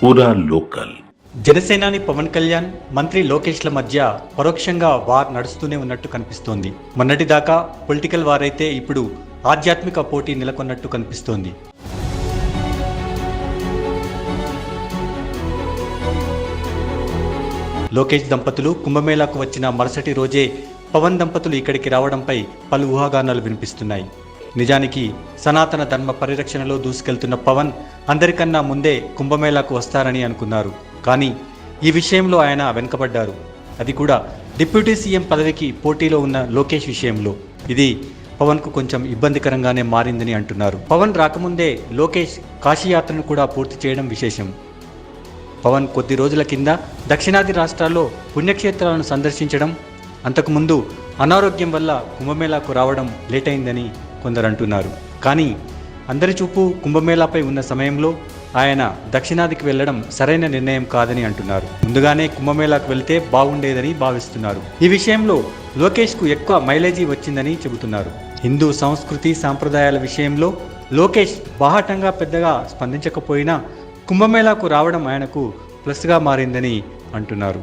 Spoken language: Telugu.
పూరా లోకల్. జనసేనాని పవన్ కళ్యాణ్, మంత్రి లోకేష్ల మధ్య పరోక్షంగా వార్ నడుస్తూనే ఉన్నట్టు కనిపిస్తోంది. మొన్నటిదాకా పొలిటికల్ వార్ అయితే ఇప్పుడు ఆధ్యాత్మిక పోటీ నెలకొన్నట్టు కనిపిస్తోంది. లోకేష్ దంపతులు కుంభమేళాకు వచ్చిన మరుసటి రోజే పవన్ దంపతులు ఇక్కడికి రావడంపై పలు ఊహాగానాలు వినిపిస్తున్నాయి. నిజానికి సనాతన ధర్మ పరిరక్షణలో దూసుకెళ్తున్న పవన్ అందరికన్నా ముందే కుంభమేళాకు వస్తారని అనుకున్నారు. కానీ ఈ విషయంలో ఆయన వెనుకబడ్డారు. అది కూడా డిప్యూటీ సీఎం పదవికి పోటీలో ఉన్న లోకేష్ విషయంలో. ఇది పవన్కు కొంచెం ఇబ్బందికరంగానే మారిందని అంటున్నారు. పవన్ రాకముందే లోకేష్ కాశీయాత్రను కూడా పూర్తి చేయడం విశేషం. పవన్ కొద్ది రోజుల కింద దక్షిణాది రాష్ట్రాల్లో పుణ్యక్షేత్రాలను సందర్శించడం, అంతకుముందు అనారోగ్యం వల్ల కుంభమేళాకు రావడం లేట్ అయిందని కొందరు అంటున్నారు. కానీ అందరి చూపు కుంభమేళాపై ఉన్న సమయంలో ఆయన దక్షిణాదికి వెళ్లడం సరైన నిర్ణయం కాదని అంటున్నారు. ముందుగానే కుంభమేళాకు వెళ్తే బాగుండేదని భావిస్తున్నారు. ఈ విషయంలో లోకేష్కు ఎక్కువ మైలేజీ వచ్చిందని చెబుతున్నారు. హిందూ సంస్కృతి సాంప్రదాయాల విషయంలో లోకేష్ బాహాటంగా పెద్దగా స్పందించకపోయినా కుంభమేళాకు రావడం ఆయనకు ప్లస్గా మారిందని అంటున్నారు.